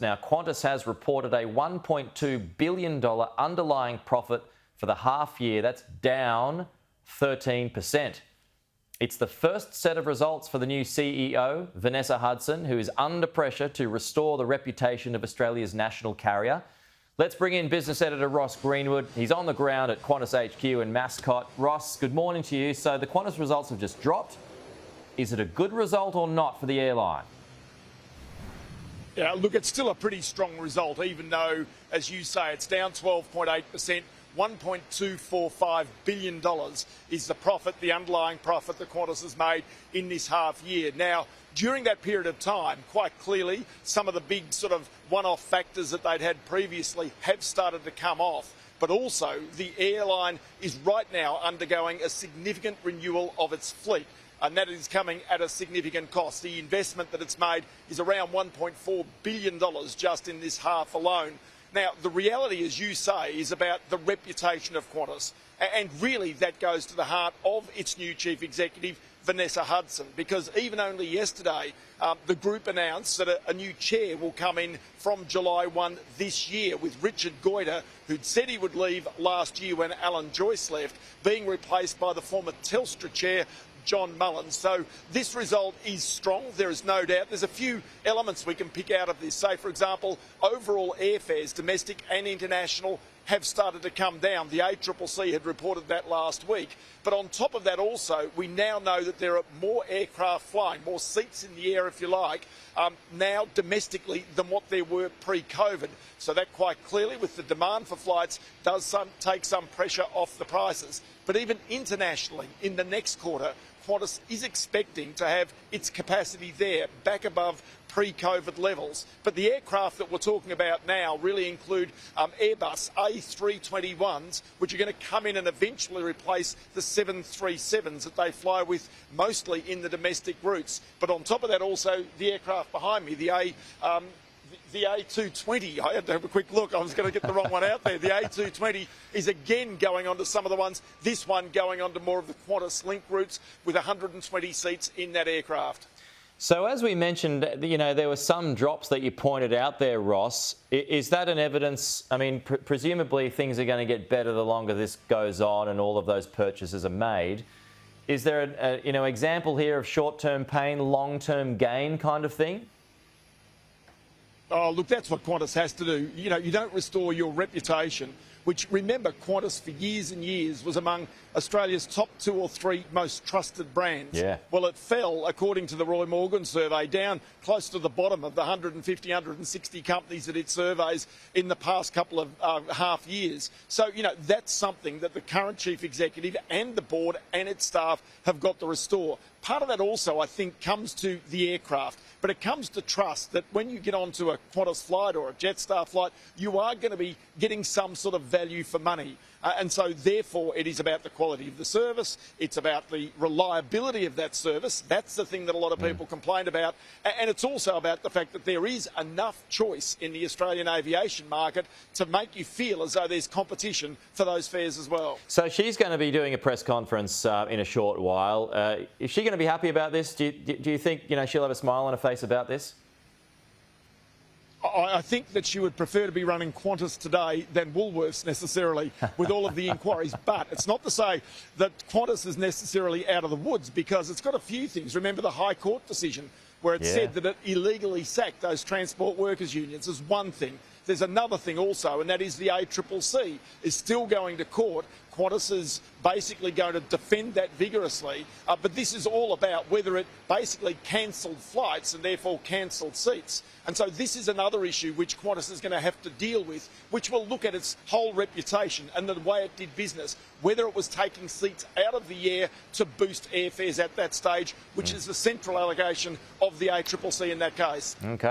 Now, Qantas has reported a $1.2 billion underlying profit for the half year. That's down 13%. It's the first set of results for the new CEO, Vanessa Hudson, who is under pressure to restore the reputation of Australia's national carrier. Let's bring in Business Editor Ross Greenwood. He's on the ground at Qantas HQ in Mascot. Ross, good morning to you. So the Qantas results have just dropped. Is it a good result or not for the airline? Yeah, look, it's still a pretty strong result, even though, as you say, it's down 12.8%. $1.245 billion is the profit, the underlying profit that Qantas has made in this half year. Now, during that period of time, quite clearly, some of the big sort of one-off factors that they'd had previously have started to come off. But also, the airline is right now undergoing a significant renewal of its fleet, and that is coming at a significant cost. The investment that it's made is around $1.4 billion just in this half alone. Now, the reality, as you say, is about the reputation of Qantas. And really, that goes to the heart of its new chief executive, Vanessa Hudson, because even only yesterday, the group announced that a new chair will come in from July 1 this year, with Richard Goyder, who'd said he would leave last year when Alan Joyce left, being replaced by the former Telstra chair, John Mullins. So this result is strong, there is no doubt. There's a few elements we can pick out of this. Say, for example, overall airfares, domestic and international, have started to come down. The ACCC had reported that last week. But on top of that also, we now know that there are more aircraft flying, more seats in the air, if you like, now domestically than what there were pre-COVID. So that quite clearly, with the demand for flights, does take some pressure off the prices. But even internationally, in the next quarter, Qantas is expecting to have its capacity there back above pre-COVID levels. But the aircraft that we're talking about now really include Airbus A321s, which are going to come in and eventually replace the 737s that they fly with mostly in the domestic routes. But on top of that also, the aircraft behind me, the A220, I had to have a quick look, I was going to get the wrong one out there. The A220 is again going on to some of the ones, this one going on to more of the Qantas Link routes with 120 seats in that aircraft. So as we mentioned, there were some drops that you pointed out there, Ross. Is that an evidence? I mean, presumably things are going to get better the longer this goes on and all of those purchases are made. Is there an example here of short-term pain, long-term gain kind of thing? Oh, look, that's what Qantas has to do. You don't restore your reputation, which, remember, Qantas for years and years was among Australia's top 2 or 3 most trusted brands. Yeah. Well, it fell, according to the Roy Morgan survey, down close to the bottom of the 150, 160 companies that it surveys in the past couple of half years. So, that's something that the current chief executive and the board and its staff have got to restore. Part of that also, I think, comes to the aircraft, but it comes to trust that when you get onto a Qantas flight or a Jetstar flight, you are going to be getting some sort of value for money. And so, therefore, it is about the quality of the service. It's about the reliability of that service. That's the thing that a lot of people complained about. And it's also about the fact that there is enough choice in the Australian aviation market to make you feel as though there's competition for those fares as well. So she's going to be doing a press conference in a short while. Is she going to be happy about this? Do you think she'll have a smile on her face about this? I think that she would prefer to be running Qantas today than Woolworths necessarily, with all of the inquiries. But it's not to say that Qantas is necessarily out of the woods, because it's got a few things. Remember the High Court decision where it said that it illegally sacked those transport workers unions is one thing. There's another thing also, and that is the ACCC is still going to court. Qantas is basically going to defend that vigorously, but this is all about whether it basically cancelled flights and therefore cancelled seats. And so this is another issue which Qantas is going to have to deal with, which will look at its whole reputation and the way it did business, whether it was taking seats out of the air to boost airfares at that stage, which is the central allegation of the ACCC in that case. Okay.